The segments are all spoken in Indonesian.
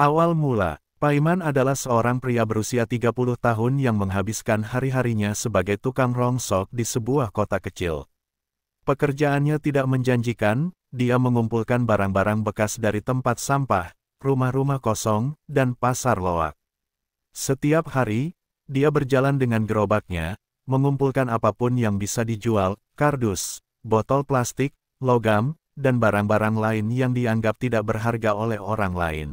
Awal mula, Paiman adalah seorang pria berusia 30 tahun yang menghabiskan hari-harinya sebagai tukang rongsok di sebuah kota kecil. Pekerjaannya tidak menjanjikan, dia mengumpulkan barang-barang bekas dari tempat sampah, rumah-rumah kosong, dan pasar loak. Setiap hari, dia berjalan dengan gerobaknya, mengumpulkan apapun yang bisa dijual, kardus, botol plastik, logam, dan barang-barang lain yang dianggap tidak berharga oleh orang lain.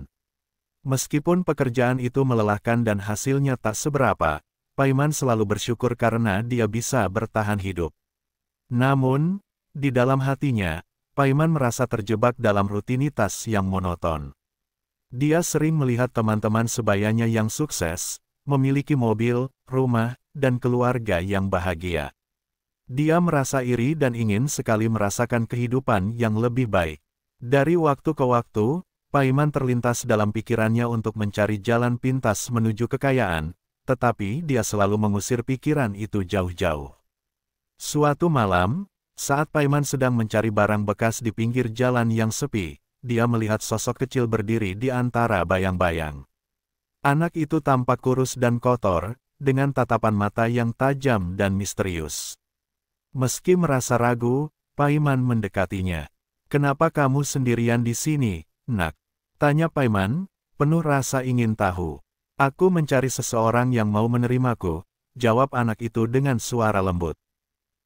Meskipun pekerjaan itu melelahkan dan hasilnya tak seberapa, Paiman selalu bersyukur karena dia bisa bertahan hidup. Namun, di dalam hatinya, Paiman merasa terjebak dalam rutinitas yang monoton. Dia sering melihat teman-teman sebayanya yang sukses, memiliki mobil, rumah, dan keluarga yang bahagia. Dia merasa iri dan ingin sekali merasakan kehidupan yang lebih baik. Dari waktu ke waktu, Paiman terlintas dalam pikirannya untuk mencari jalan pintas menuju kekayaan, tetapi dia selalu mengusir pikiran itu jauh-jauh. Suatu malam, saat Paiman sedang mencari barang bekas di pinggir jalan yang sepi, dia melihat sosok kecil berdiri di antara bayang-bayang. Anak itu tampak kurus dan kotor, dengan tatapan mata yang tajam dan misterius. Meski merasa ragu, Paiman mendekatinya. "Kenapa kamu sendirian di sini, Nak?" tanya Paiman, penuh rasa ingin tahu. "Aku mencari seseorang yang mau menerimaku," jawab anak itu dengan suara lembut.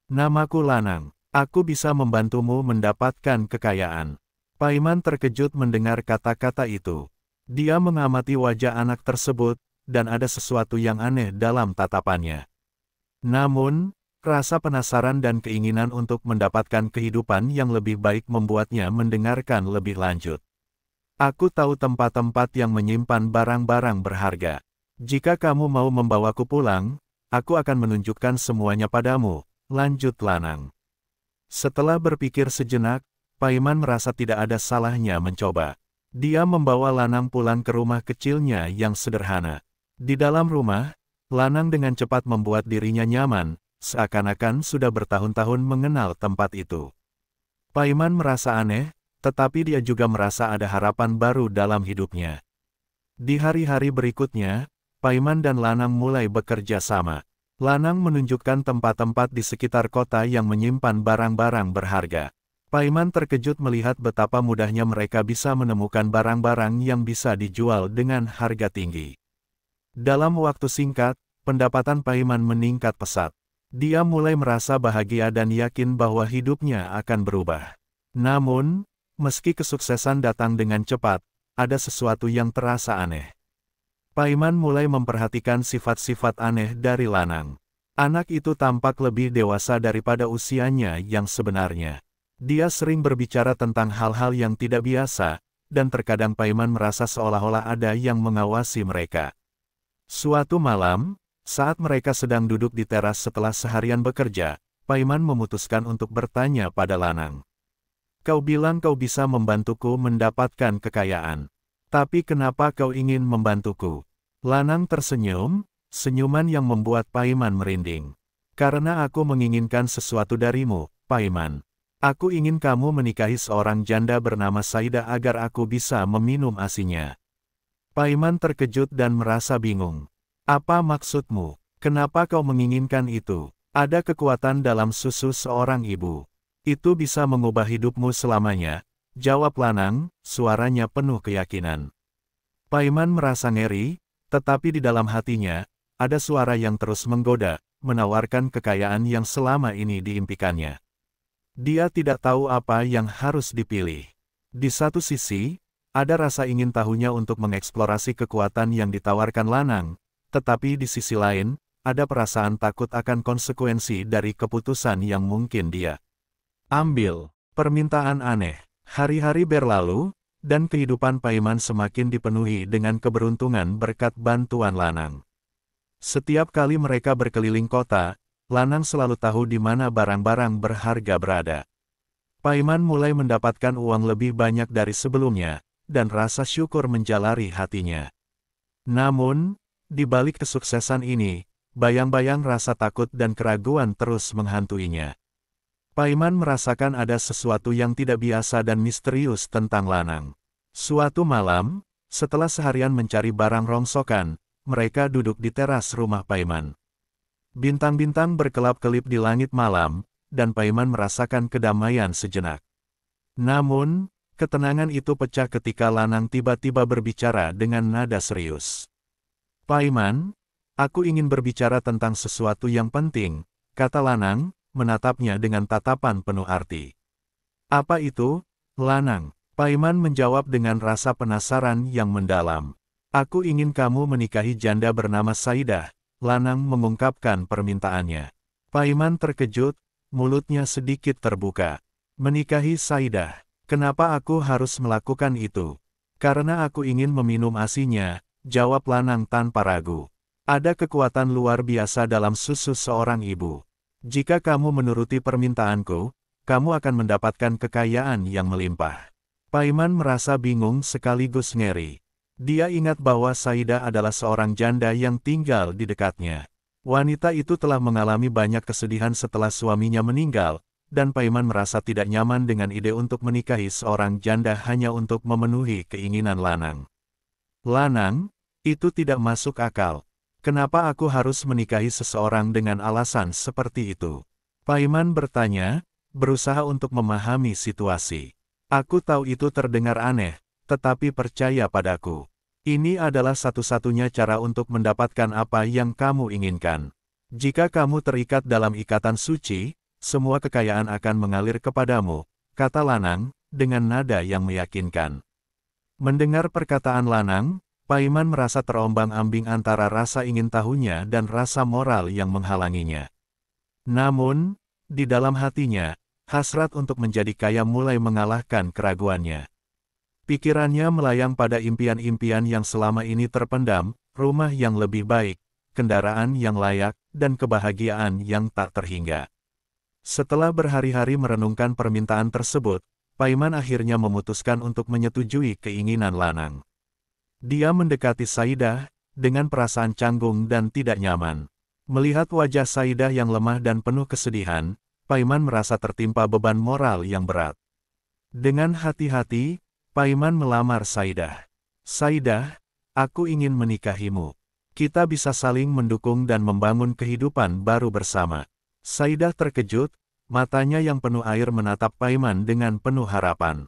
"Namaku Lanang, aku bisa membantumu mendapatkan kekayaan." Paiman terkejut mendengar kata-kata itu. Dia mengamati wajah anak tersebut, dan ada sesuatu yang aneh dalam tatapannya. Namun, rasa penasaran dan keinginan untuk mendapatkan kehidupan yang lebih baik membuatnya mendengarkan lebih lanjut. "Aku tahu tempat-tempat yang menyimpan barang-barang berharga. Jika kamu mau membawaku pulang, aku akan menunjukkan semuanya padamu," lanjut Lanang. Setelah berpikir sejenak, Paiman merasa tidak ada salahnya mencoba. Dia membawa Lanang pulang ke rumah kecilnya yang sederhana. Di dalam rumah, Lanang dengan cepat membuat dirinya nyaman, seakan-akan sudah bertahun-tahun mengenal tempat itu. Paiman merasa aneh, tetapi dia juga merasa ada harapan baru dalam hidupnya. Di hari-hari berikutnya, Paiman dan Lanang mulai bekerja sama. Lanang menunjukkan tempat-tempat di sekitar kota yang menyimpan barang-barang berharga. Paiman terkejut melihat betapa mudahnya mereka bisa menemukan barang-barang yang bisa dijual dengan harga tinggi. Dalam waktu singkat, pendapatan Paiman meningkat pesat. Dia mulai merasa bahagia dan yakin bahwa hidupnya akan berubah. Namun, meski kesuksesan datang dengan cepat, ada sesuatu yang terasa aneh. Paiman mulai memperhatikan sifat-sifat aneh dari Lanang. Anak itu tampak lebih dewasa daripada usianya yang sebenarnya. Dia sering berbicara tentang hal-hal yang tidak biasa, dan terkadang Paiman merasa seolah-olah ada yang mengawasi mereka. Suatu malam, saat mereka sedang duduk di teras setelah seharian bekerja, Paiman memutuskan untuk bertanya pada Lanang. "Kau bilang kau bisa membantuku mendapatkan kekayaan. Tapi kenapa kau ingin membantuku?" Lanang tersenyum, senyuman yang membuat Paiman merinding. "Karena aku menginginkan sesuatu darimu, Paiman. Aku ingin kamu menikahi seorang janda bernama Saida agar aku bisa meminum asinya." Paiman terkejut dan merasa bingung. "Apa maksudmu? Kenapa kau menginginkan itu?" "Ada kekuatan dalam susu seorang ibu. Itu bisa mengubah hidupmu selamanya," jawab Lanang, suaranya penuh keyakinan. Paiman merasa ngeri, tetapi di dalam hatinya, ada suara yang terus menggoda, menawarkan kekayaan yang selama ini diimpikannya. Dia tidak tahu apa yang harus dipilih. Di satu sisi, ada rasa ingin tahunya untuk mengeksplorasi kekuatan yang ditawarkan Lanang, tetapi di sisi lain, ada perasaan takut akan konsekuensi dari keputusan yang mungkin dia ambil. Permintaan aneh. Hari-hari berlalu, dan kehidupan Paiman semakin dipenuhi dengan keberuntungan berkat bantuan Lanang. Setiap kali mereka berkeliling kota, Lanang selalu tahu di mana barang-barang berharga berada. Paiman mulai mendapatkan uang lebih banyak dari sebelumnya, dan rasa syukur menjalari hatinya. Namun, di balik kesuksesan ini, bayang-bayang rasa takut dan keraguan terus menghantuinya. Paiman merasakan ada sesuatu yang tidak biasa dan misterius tentang Lanang. Suatu malam, Setelah seharian mencari barang rongsokan, mereka duduk di teras rumah Paiman. Bintang-bintang berkelap-kelip di langit malam, dan Paiman merasakan kedamaian sejenak. Namun, ketenangan itu pecah ketika Lanang tiba-tiba berbicara dengan nada serius. "Paiman, aku ingin berbicara tentang sesuatu yang penting," kata Lanang, menatapnya dengan tatapan penuh arti. "Apa itu, Lanang?" Paiman menjawab dengan rasa penasaran yang mendalam. "Aku ingin kamu menikahi janda bernama Saidah," Lanang mengungkapkan permintaannya. Paiman terkejut, mulutnya sedikit terbuka. "Menikahi Saidah? Kenapa aku harus melakukan itu?" "Karena aku ingin meminum ASI-nya," jawab Lanang tanpa ragu. "Ada kekuatan luar biasa dalam susu seorang ibu. Jika kamu menuruti permintaanku, kamu akan mendapatkan kekayaan yang melimpah." Paiman merasa bingung sekaligus ngeri. Dia ingat bahwa Saidah adalah seorang janda yang tinggal di dekatnya. Wanita itu telah mengalami banyak kesedihan setelah suaminya meninggal, dan Paiman merasa tidak nyaman dengan ide untuk menikahi seorang janda hanya untuk memenuhi keinginan Lanang. "Lanang, itu tidak masuk akal. Kenapa aku harus menikahi seseorang dengan alasan seperti itu?" Paiman bertanya, berusaha untuk memahami situasi. "Aku tahu itu terdengar aneh, tetapi percaya padaku. Ini adalah satu-satunya cara untuk mendapatkan apa yang kamu inginkan. Jika kamu terikat dalam ikatan suci, semua kekayaan akan mengalir kepadamu," kata Lanang, dengan nada yang meyakinkan. Mendengar perkataan Lanang, Paiman merasa terombang-ambing antara rasa ingin tahunya dan rasa moral yang menghalanginya. Namun, di dalam hatinya, hasrat untuk menjadi kaya mulai mengalahkan keraguannya. Pikirannya melayang pada impian-impian yang selama ini terpendam, rumah yang lebih baik, kendaraan yang layak, dan kebahagiaan yang tak terhingga. Setelah berhari-hari merenungkan permintaan tersebut, Paiman akhirnya memutuskan untuk menyetujui keinginan Lanang. Dia mendekati Saidah, dengan perasaan canggung dan tidak nyaman. Melihat wajah Saidah yang lemah dan penuh kesedihan, Paiman merasa tertimpa beban moral yang berat. Dengan hati-hati, Paiman melamar Saidah. "Saidah, aku ingin menikahimu. Kita bisa saling mendukung dan membangun kehidupan baru bersama." Saidah terkejut, matanya yang penuh air menatap Paiman dengan penuh harapan.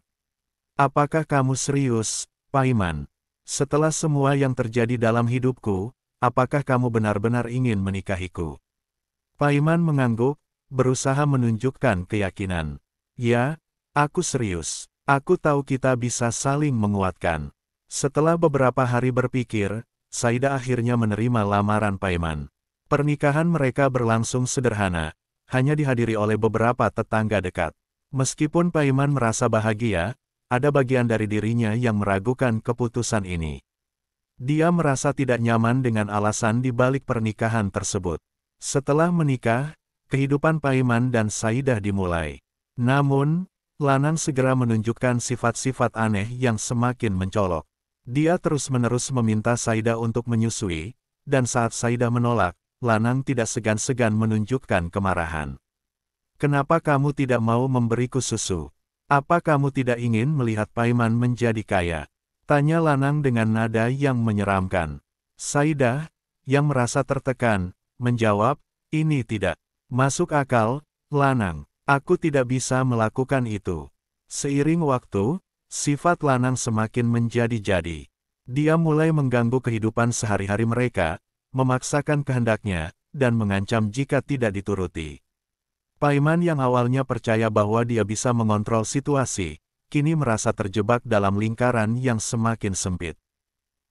"Apakah kamu serius, Paiman? Setelah semua yang terjadi dalam hidupku, apakah kamu benar-benar ingin menikahiku?" Paiman mengangguk, berusaha menunjukkan keyakinan. "Ya, aku serius. Aku tahu kita bisa saling menguatkan." Setelah beberapa hari berpikir, Saidah akhirnya menerima lamaran Paiman. Pernikahan mereka berlangsung sederhana, hanya dihadiri oleh beberapa tetangga dekat. Meskipun Paiman merasa bahagia, ada bagian dari dirinya yang meragukan keputusan ini. Dia merasa tidak nyaman dengan alasan di balik pernikahan tersebut. Setelah menikah, kehidupan Paiman dan Saidah dimulai. Namun, Lanang segera menunjukkan sifat-sifat aneh yang semakin mencolok. Dia terus-menerus meminta Saidah untuk menyusui, dan saat Saidah menolak, Lanang tidak segan-segan menunjukkan kemarahan. "Kenapa kamu tidak mau memberiku susu? Apa kamu tidak ingin melihat Paiman menjadi kaya?" tanya Lanang dengan nada yang menyeramkan. Saidah, yang merasa tertekan, menjawab, "Ini tidak masuk akal, Lanang. Aku tidak bisa melakukan itu." Seiring waktu, sifat Lanang semakin menjadi-jadi. Dia mulai mengganggu kehidupan sehari-hari mereka, memaksakan kehendaknya, dan mengancam jika tidak dituruti. Paiman yang awalnya percaya bahwa dia bisa mengontrol situasi, kini merasa terjebak dalam lingkaran yang semakin sempit.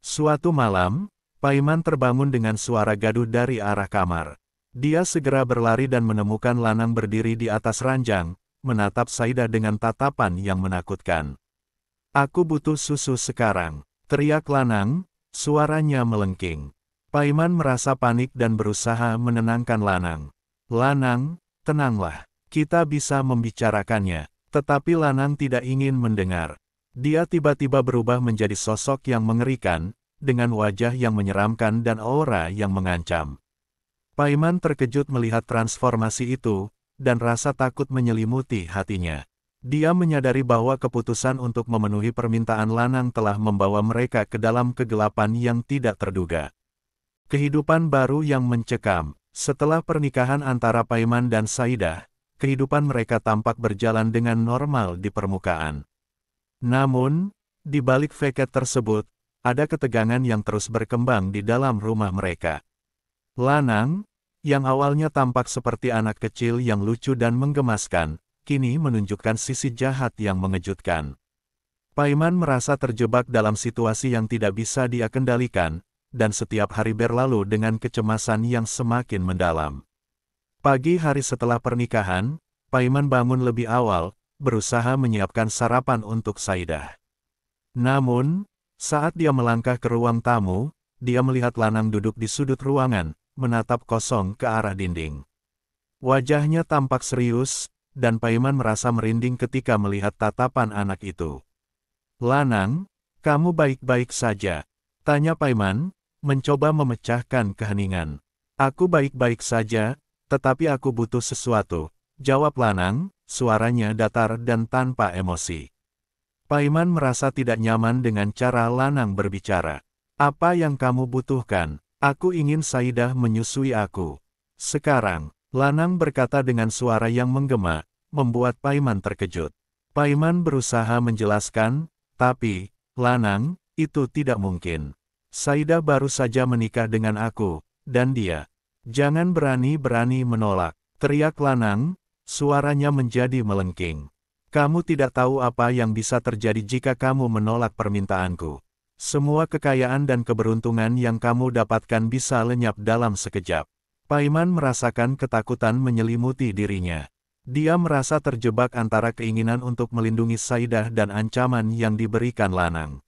Suatu malam, Paiman terbangun dengan suara gaduh dari arah kamar. Dia segera berlari dan menemukan Lanang berdiri di atas ranjang, menatap Saidah dengan tatapan yang menakutkan. "Aku butuh susu sekarang," teriak Lanang, suaranya melengking. Paiman merasa panik dan berusaha menenangkan Lanang. "Lanang, tenanglah. Kita bisa membicarakannya." Tetapi Lanang tidak ingin mendengar. Dia tiba-tiba berubah menjadi sosok yang mengerikan, dengan wajah yang menyeramkan dan aura yang mengancam. Paiman terkejut melihat transformasi itu, dan rasa takut menyelimuti hatinya. Dia menyadari bahwa keputusan untuk memenuhi permintaan Lanang telah membawa mereka ke dalam kegelapan yang tidak terduga. Kehidupan baru yang mencekam. Setelah pernikahan antara Paiman dan Saidah, kehidupan mereka tampak berjalan dengan normal di permukaan. Namun, di balik fake tersebut, ada ketegangan yang terus berkembang di dalam rumah mereka. Lanang, yang awalnya tampak seperti anak kecil yang lucu dan menggemaskan, kini menunjukkan sisi jahat yang mengejutkan. Paiman merasa terjebak dalam situasi yang tidak bisa dia kendalikan, dan setiap hari berlalu dengan kecemasan yang semakin mendalam. Pagi hari setelah pernikahan, Paiman bangun lebih awal, berusaha menyiapkan sarapan untuk Saidah. Namun, saat dia melangkah ke ruang tamu, dia melihat Lanang duduk di sudut ruangan, menatap kosong ke arah dinding. Wajahnya tampak serius, dan Paiman merasa merinding ketika melihat tatapan anak itu. "Lanang, kamu baik-baik saja?" tanya Paiman, mencoba memecahkan keheningan. "Aku baik-baik saja, tetapi aku butuh sesuatu," jawab Lanang, suaranya datar dan tanpa emosi. Paiman merasa tidak nyaman dengan cara Lanang berbicara. "Apa yang kamu butuhkan? Aku ingin Saidah menyusui aku sekarang," Lanang berkata dengan suara yang menggema, membuat Paiman terkejut. Paiman berusaha menjelaskan, "Tapi, Lanang, itu tidak mungkin. Saidah baru saja menikah dengan aku, dan dia." "Jangan berani-berani menolak," teriak Lanang, suaranya menjadi melengking. "Kamu tidak tahu apa yang bisa terjadi jika kamu menolak permintaanku. Semua kekayaan dan keberuntungan yang kamu dapatkan bisa lenyap dalam sekejap." Paiman merasakan ketakutan menyelimuti dirinya. Dia merasa terjebak antara keinginan untuk melindungi Saidah dan ancaman yang diberikan Lanang.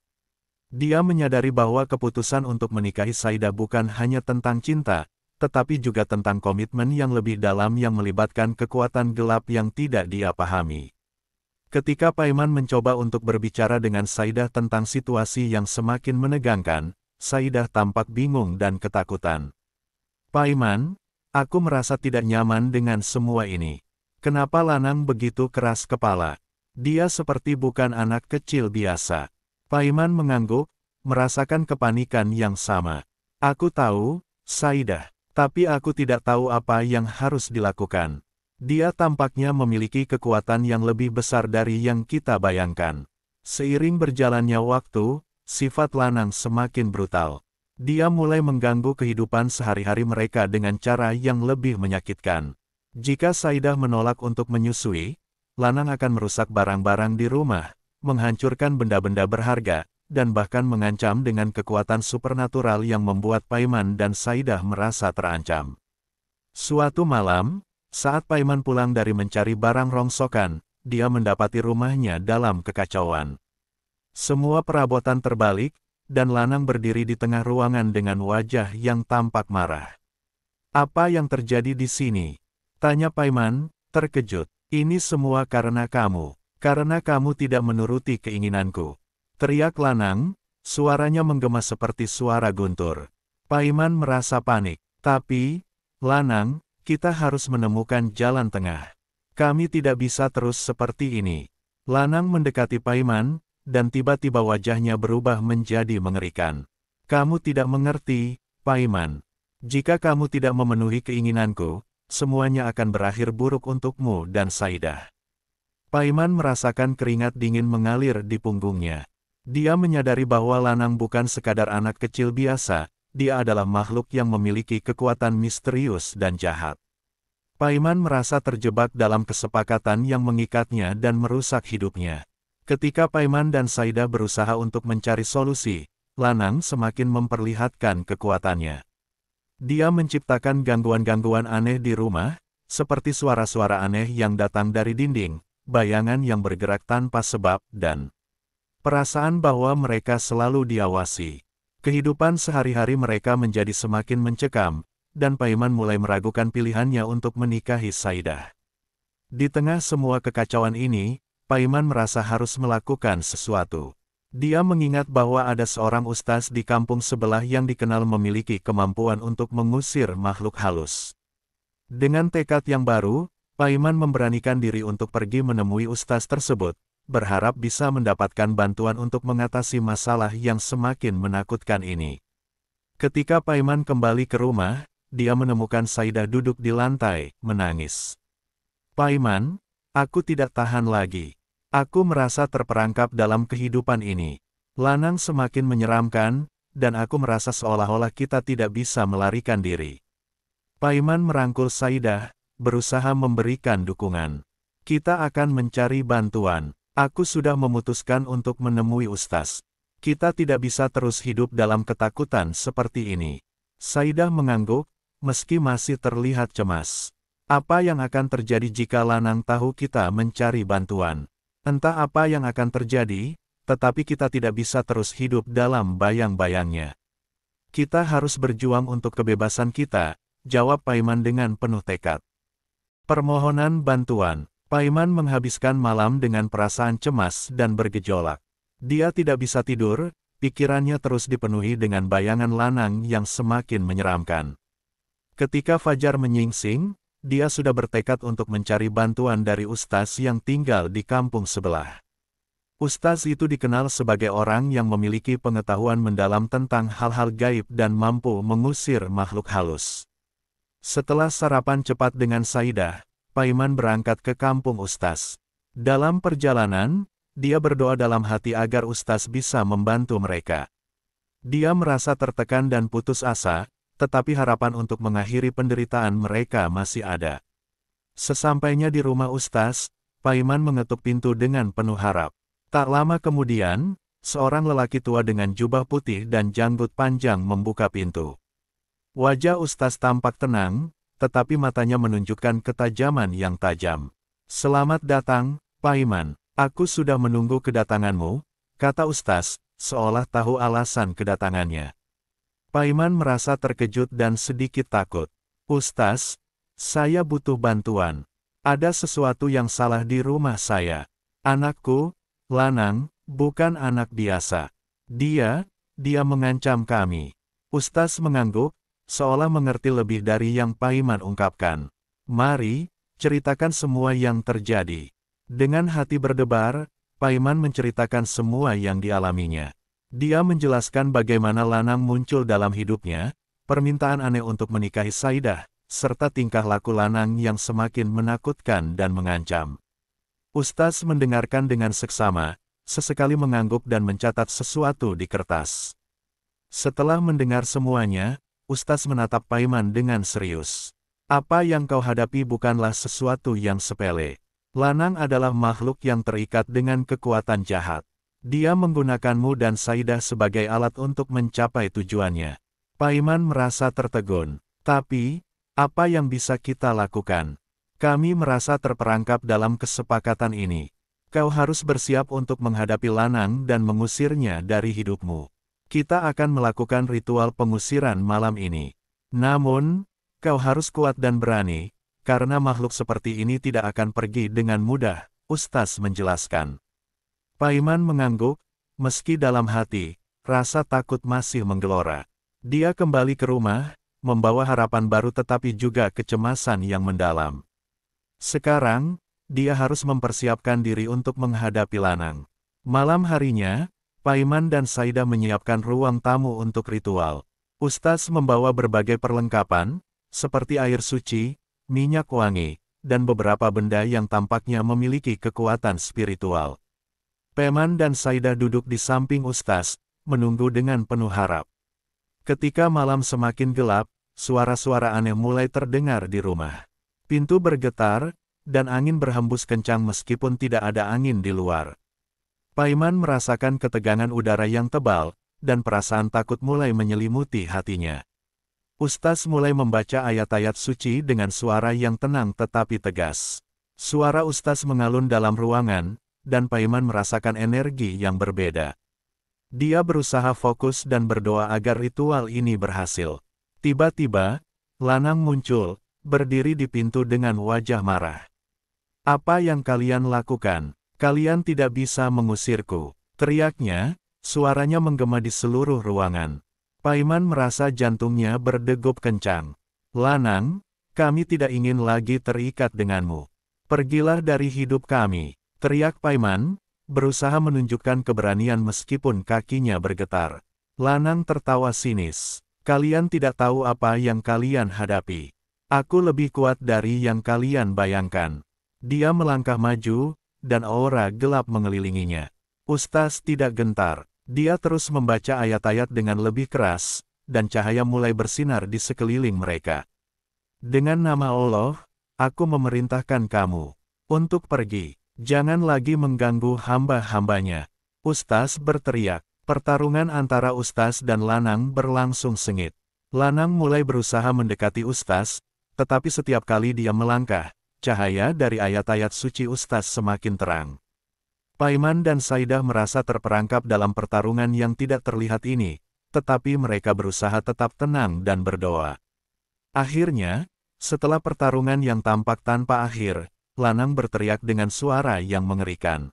Dia menyadari bahwa keputusan untuk menikahi Saidah bukan hanya tentang cinta, tetapi juga tentang komitmen yang lebih dalam yang melibatkan kekuatan gelap yang tidak dia pahami. Ketika Paiman mencoba untuk berbicara dengan Saidah tentang situasi yang semakin menegangkan, Saidah tampak bingung dan ketakutan. "Paiman, aku merasa tidak nyaman dengan semua ini. Kenapa Lanang begitu keras kepala? Dia seperti bukan anak kecil biasa." Paiman mengangguk, merasakan kepanikan yang sama. "Aku tahu, Saidah, tapi aku tidak tahu apa yang harus dilakukan. Dia tampaknya memiliki kekuatan yang lebih besar dari yang kita bayangkan." Seiring berjalannya waktu, sifat Lanang semakin brutal. Dia mulai mengganggu kehidupan sehari-hari mereka dengan cara yang lebih menyakitkan. Jika Saidah menolak untuk menyusui, Lanang akan merusak barang-barang di rumah, menghancurkan benda-benda berharga, dan bahkan mengancam dengan kekuatan supernatural yang membuat Paiman dan Saidah merasa terancam. Suatu malam, saat Paiman pulang dari mencari barang rongsokan, dia mendapati rumahnya dalam kekacauan. Semua perabotan terbalik, dan Lanang berdiri di tengah ruangan dengan wajah yang tampak marah. "Apa yang terjadi di sini?" tanya Paiman, terkejut. "Ini semua karena kamu tidak menuruti keinginanku," teriak Lanang, suaranya menggema seperti suara guntur. Paiman merasa panik. "Tapi, Lanang, kita harus menemukan jalan tengah. Kami tidak bisa terus seperti ini." Lanang mendekati Paiman, dan tiba-tiba wajahnya berubah menjadi mengerikan. "Kamu tidak mengerti, Paiman. Jika kamu tidak memenuhi keinginanku, semuanya akan berakhir buruk untukmu dan Saidah." Paiman merasakan keringat dingin mengalir di punggungnya. Dia menyadari bahwa Lanang bukan sekadar anak kecil biasa, dia adalah makhluk yang memiliki kekuatan misterius dan jahat. Paiman merasa terjebak dalam kesepakatan yang mengikatnya dan merusak hidupnya. Ketika Paiman dan Saidah berusaha untuk mencari solusi, Lanang semakin memperlihatkan kekuatannya. Dia menciptakan gangguan-gangguan aneh di rumah, seperti suara-suara aneh yang datang dari dinding, bayangan yang bergerak tanpa sebab, dan perasaan bahwa mereka selalu diawasi. Kehidupan sehari-hari mereka menjadi semakin mencekam, dan Paiman mulai meragukan pilihannya untuk menikahi Saidah. Di tengah semua kekacauan ini, Paiman merasa harus melakukan sesuatu. Dia mengingat bahwa ada seorang ustaz di kampung sebelah yang dikenal memiliki kemampuan untuk mengusir makhluk halus. Dengan tekad yang baru, Paiman memberanikan diri untuk pergi menemui ustaz tersebut, berharap bisa mendapatkan bantuan untuk mengatasi masalah yang semakin menakutkan ini. Ketika Paiman kembali ke rumah, dia menemukan Saidah duduk di lantai, menangis. Paiman, aku tidak tahan lagi. Aku merasa terperangkap dalam kehidupan ini. Lanang semakin menyeramkan, dan aku merasa seolah-olah kita tidak bisa melarikan diri. Paiman merangkul Saidah, berusaha memberikan dukungan. Kita akan mencari bantuan. Aku sudah memutuskan untuk menemui ustaz. Kita tidak bisa terus hidup dalam ketakutan seperti ini. Saidah mengangguk, meski masih terlihat cemas. Apa yang akan terjadi jika Lanang tahu kita mencari bantuan? Entah apa yang akan terjadi, tetapi kita tidak bisa terus hidup dalam bayang-bayangnya. Kita harus berjuang untuk kebebasan kita, jawab Paiman dengan penuh tekad. Permohonan bantuan. Paiman menghabiskan malam dengan perasaan cemas dan bergejolak. Dia tidak bisa tidur, pikirannya terus dipenuhi dengan bayangan Lanang yang semakin menyeramkan. Ketika fajar menyingsing, dia sudah bertekad untuk mencari bantuan dari ustaz yang tinggal di kampung sebelah. Ustaz itu dikenal sebagai orang yang memiliki pengetahuan mendalam tentang hal-hal gaib dan mampu mengusir makhluk halus. Setelah sarapan cepat dengan Saidah, Paiman berangkat ke kampung ustaz. Dalam perjalanan, dia berdoa dalam hati agar ustaz bisa membantu mereka. Dia merasa tertekan dan putus asa, tetapi harapan untuk mengakhiri penderitaan mereka masih ada. Sesampainya di rumah ustaz, Paiman mengetuk pintu dengan penuh harap. Tak lama kemudian, seorang lelaki tua dengan jubah putih dan janggut panjang membuka pintu. Wajah ustaz tampak tenang, tetapi matanya menunjukkan ketajaman yang tajam. Selamat datang, Paiman. Aku sudah menunggu kedatanganmu, kata ustaz, seolah tahu alasan kedatangannya. Paiman merasa terkejut dan sedikit takut. Ustaz, saya butuh bantuan. Ada sesuatu yang salah di rumah saya. Anakku, Lanang, bukan anak biasa. Dia mengancam kami. Ustaz mengangguk, seolah mengerti lebih dari yang Paiman ungkapkan. Mari, ceritakan semua yang terjadi. Dengan hati berdebar, Paiman menceritakan semua yang dialaminya. Dia menjelaskan bagaimana Lanang muncul dalam hidupnya, permintaan aneh untuk menikahi Saidah, serta tingkah laku Lanang yang semakin menakutkan dan mengancam. Ustaz mendengarkan dengan seksama, sesekali mengangguk dan mencatat sesuatu di kertas. Setelah mendengar semuanya, Ustaz menatap Paiman dengan serius. Apa yang kau hadapi bukanlah sesuatu yang sepele. Lanang adalah makhluk yang terikat dengan kekuatan jahat. Dia menggunakanmu dan Saidah sebagai alat untuk mencapai tujuannya. Paiman merasa tertegun. Tapi, apa yang bisa kita lakukan? Kami merasa terperangkap dalam kesepakatan ini. Kau harus bersiap untuk menghadapi Lanang dan mengusirnya dari hidupmu. Kita akan melakukan ritual pengusiran malam ini. Namun, kau harus kuat dan berani, karena makhluk seperti ini tidak akan pergi dengan mudah, Ustaz menjelaskan. Paiman mengangguk, meski dalam hati, rasa takut masih menggelora. Dia kembali ke rumah, membawa harapan baru tetapi juga kecemasan yang mendalam. Sekarang, dia harus mempersiapkan diri untuk menghadapi Lanang. Malam harinya, Paiman dan Saidah menyiapkan ruang tamu untuk ritual. Ustaz membawa berbagai perlengkapan, seperti air suci, minyak wangi, dan beberapa benda yang tampaknya memiliki kekuatan spiritual. Paiman dan Saidah duduk di samping Ustaz, menunggu dengan penuh harap. Ketika malam semakin gelap, suara-suara aneh mulai terdengar di rumah. Pintu bergetar, dan angin berhembus kencang meskipun tidak ada angin di luar. Paiman merasakan ketegangan udara yang tebal, dan perasaan takut mulai menyelimuti hatinya. Ustaz mulai membaca ayat-ayat suci dengan suara yang tenang tetapi tegas. Suara Ustaz mengalun dalam ruangan, dan Paiman merasakan energi yang berbeda. Dia berusaha fokus dan berdoa agar ritual ini berhasil. Tiba-tiba, Lanang muncul, berdiri di pintu dengan wajah marah. Apa yang kalian lakukan? Kalian tidak bisa mengusirku, teriaknya, suaranya menggema di seluruh ruangan. Paiman merasa jantungnya berdegup kencang. Lanang, Kami tidak ingin lagi terikat denganmu. Pergilah dari hidup kami, teriak Paiman, berusaha menunjukkan keberanian meskipun kakinya bergetar. Lanang tertawa sinis. Kalian tidak tahu apa yang kalian hadapi. Aku lebih kuat dari yang kalian bayangkan. Dia melangkah maju, dan aura gelap mengelilinginya. Ustaz tidak gentar. Dia terus membaca ayat-ayat dengan lebih keras, dan cahaya mulai bersinar di sekeliling mereka. Dengan nama Allah, aku memerintahkan kamu untuk pergi. Jangan lagi mengganggu hamba-hambanya. Ustaz berteriak. Pertarungan antara Ustaz dan Lanang berlangsung sengit. Lanang mulai berusaha mendekati Ustaz, tetapi setiap kali dia melangkah, cahaya dari ayat-ayat suci Ustaz semakin terang. Paiman dan Saidah merasa terperangkap dalam pertarungan yang tidak terlihat ini, tetapi mereka berusaha tetap tenang dan berdoa. Akhirnya, setelah pertarungan yang tampak tanpa akhir, Lanang berteriak dengan suara yang mengerikan.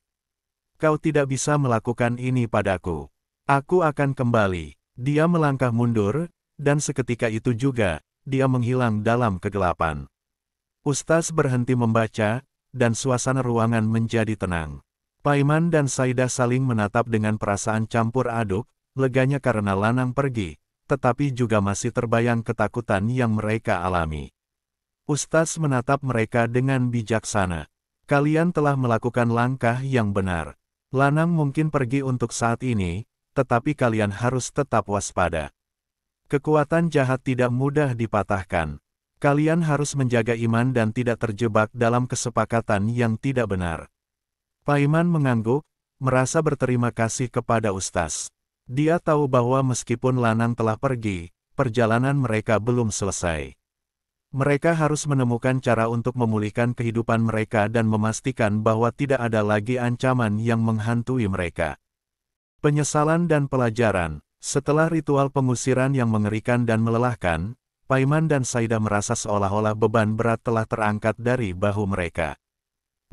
Kau tidak bisa melakukan ini padaku. Aku akan kembali. Dia melangkah mundur, dan seketika itu juga, dia menghilang dalam kegelapan. Ustaz berhenti membaca, dan suasana ruangan menjadi tenang. Paiman dan Saidah saling menatap dengan perasaan campur aduk, leganya karena Lanang pergi, tetapi juga masih terbayang ketakutan yang mereka alami. Ustaz menatap mereka dengan bijaksana. Kalian telah melakukan langkah yang benar. Lanang mungkin pergi untuk saat ini, tetapi kalian harus tetap waspada. Kekuatan jahat tidak mudah dipatahkan. Kalian harus menjaga iman dan tidak terjebak dalam kesepakatan yang tidak benar. Paiman mengangguk, merasa berterima kasih kepada Ustaz. Dia tahu bahwa meskipun Lanang telah pergi, perjalanan mereka belum selesai. Mereka harus menemukan cara untuk memulihkan kehidupan mereka dan memastikan bahwa tidak ada lagi ancaman yang menghantui mereka. Penyesalan dan pelajaran. Setelah ritual pengusiran yang mengerikan dan melelahkan, Paiman dan Saidah merasa seolah-olah beban berat telah terangkat dari bahu mereka.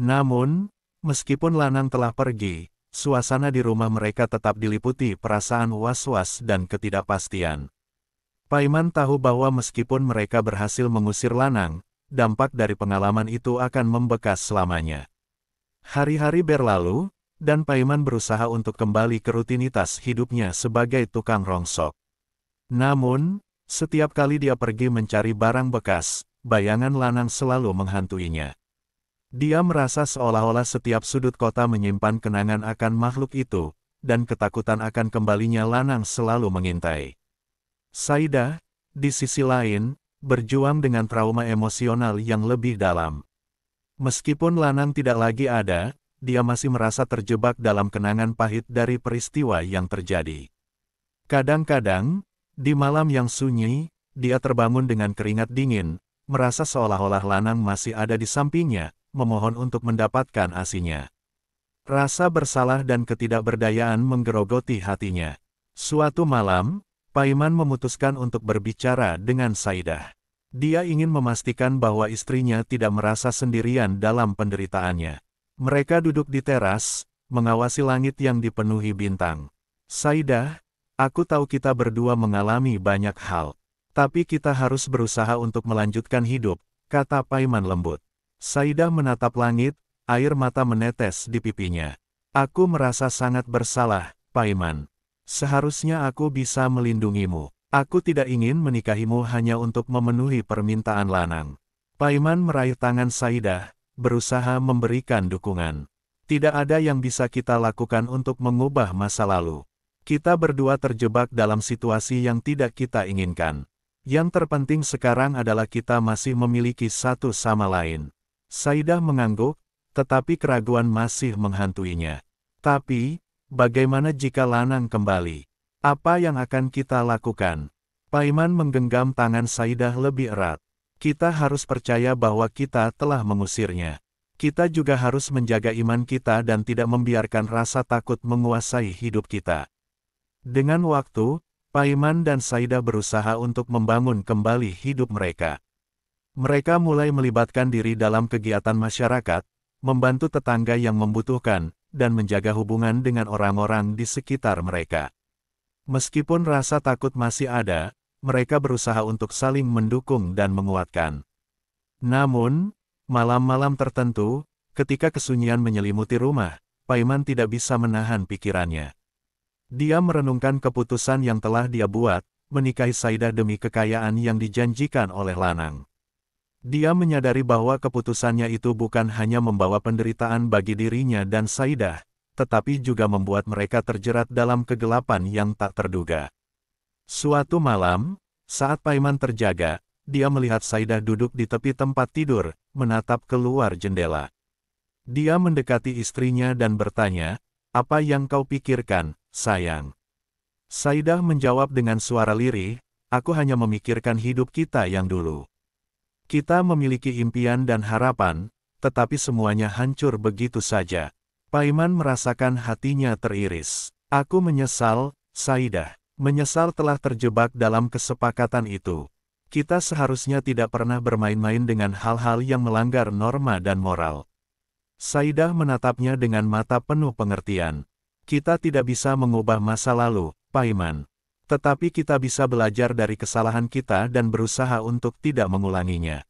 Namun, meskipun Lanang telah pergi, suasana di rumah mereka tetap diliputi perasaan was-was dan ketidakpastian. Paiman tahu bahwa meskipun mereka berhasil mengusir Lanang, dampak dari pengalaman itu akan membekas selamanya. Hari-hari berlalu, dan Paiman berusaha untuk kembali ke rutinitas hidupnya sebagai tukang rongsok. Namun, setiap kali dia pergi mencari barang bekas, bayangan Lanang selalu menghantuinya. Dia merasa seolah-olah setiap sudut kota menyimpan kenangan akan makhluk itu, dan ketakutan akan kembalinya Lanang selalu mengintai. Saidah, di sisi lain, berjuang dengan trauma emosional yang lebih dalam. Meskipun Lanang tidak lagi ada, dia masih merasa terjebak dalam kenangan pahit dari peristiwa yang terjadi. Kadang-kadang, di malam yang sunyi, dia terbangun dengan keringat dingin, merasa seolah-olah Lanang masih ada di sampingnya, memohon untuk mendapatkan asinya. Rasa bersalah dan ketidakberdayaan menggerogoti hatinya. Suatu malam, Paiman memutuskan untuk berbicara dengan Saidah. Dia ingin memastikan bahwa istrinya tidak merasa sendirian dalam penderitaannya. Mereka duduk di teras, mengawasi langit yang dipenuhi bintang. Saidah, aku tahu kita berdua mengalami banyak hal. Tapi kita harus berusaha untuk melanjutkan hidup, kata Paiman lembut. Saidah menatap langit, air mata menetes di pipinya. Aku merasa sangat bersalah, Paiman. Seharusnya aku bisa melindungimu. Aku tidak ingin menikahimu hanya untuk memenuhi permintaan Lanang. Paiman meraih tangan Saidah, berusaha memberikan dukungan. Tidak ada yang bisa kita lakukan untuk mengubah masa lalu. Kita berdua terjebak dalam situasi yang tidak kita inginkan. Yang terpenting sekarang adalah kita masih memiliki satu sama lain. Saidah mengangguk, tetapi keraguan masih menghantuinya. Tapi, bagaimana jika Lanang kembali? Apa yang akan kita lakukan? Paiman menggenggam tangan Saidah lebih erat. Kita harus percaya bahwa kita telah mengusirnya. Kita juga harus menjaga iman kita dan tidak membiarkan rasa takut menguasai hidup kita. Dengan waktu, Paiman dan Saidah berusaha untuk membangun kembali hidup mereka. Mereka mulai melibatkan diri dalam kegiatan masyarakat, membantu tetangga yang membutuhkan, dan menjaga hubungan dengan orang-orang di sekitar mereka. Meskipun rasa takut masih ada, mereka berusaha untuk saling mendukung dan menguatkan. Namun, malam-malam tertentu, ketika kesunyian menyelimuti rumah, Paiman tidak bisa menahan pikirannya. Dia merenungkan keputusan yang telah dia buat, menikahi Saidah demi kekayaan yang dijanjikan oleh Lanang. Dia menyadari bahwa keputusannya itu bukan hanya membawa penderitaan bagi dirinya dan Saidah, tetapi juga membuat mereka terjerat dalam kegelapan yang tak terduga. Suatu malam, saat Paiman terjaga, dia melihat Saidah duduk di tepi tempat tidur, menatap keluar jendela. Dia mendekati istrinya dan bertanya, "Apa yang kau pikirkan, sayang?" Saidah menjawab dengan suara lirih, "Aku hanya memikirkan hidup kita yang dulu. Kita memiliki impian dan harapan, tetapi semuanya hancur begitu saja." Paiman merasakan hatinya teriris. "Aku menyesal, Saidah. Menyesal telah terjebak dalam kesepakatan itu. Kita seharusnya tidak pernah bermain-main dengan hal-hal yang melanggar norma dan moral." Saidah menatapnya dengan mata penuh pengertian. "Kita tidak bisa mengubah masa lalu, Paiman. Tetapi kita bisa belajar dari kesalahan kita dan berusaha untuk tidak mengulanginya."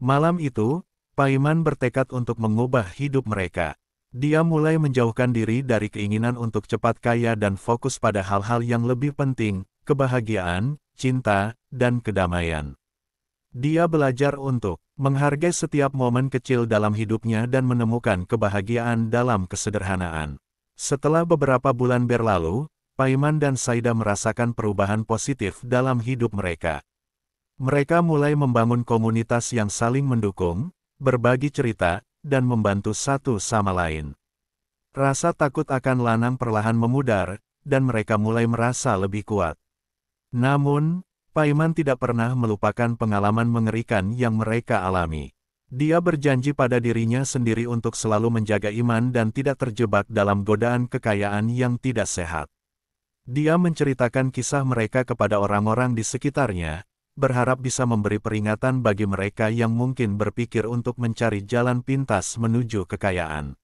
Malam itu, Paiman bertekad untuk mengubah hidup mereka. Dia mulai menjauhkan diri dari keinginan untuk cepat kaya dan fokus pada hal-hal yang lebih penting, kebahagiaan, cinta, dan kedamaian. Dia belajar untuk menghargai setiap momen kecil dalam hidupnya dan menemukan kebahagiaan dalam kesederhanaan. Setelah beberapa bulan berlalu, Paiman dan Saidah merasakan perubahan positif dalam hidup mereka. Mereka mulai membangun komunitas yang saling mendukung, berbagi cerita, dan membantu satu sama lain. Rasa takut akan Lanang perlahan memudar, dan mereka mulai merasa lebih kuat. Namun, Paiman tidak pernah melupakan pengalaman mengerikan yang mereka alami. Dia berjanji pada dirinya sendiri untuk selalu menjaga iman dan tidak terjebak dalam godaan kekayaan yang tidak sehat. Dia menceritakan kisah mereka kepada orang-orang di sekitarnya, berharap bisa memberi peringatan bagi mereka yang mungkin berpikir untuk mencari jalan pintas menuju kekayaan.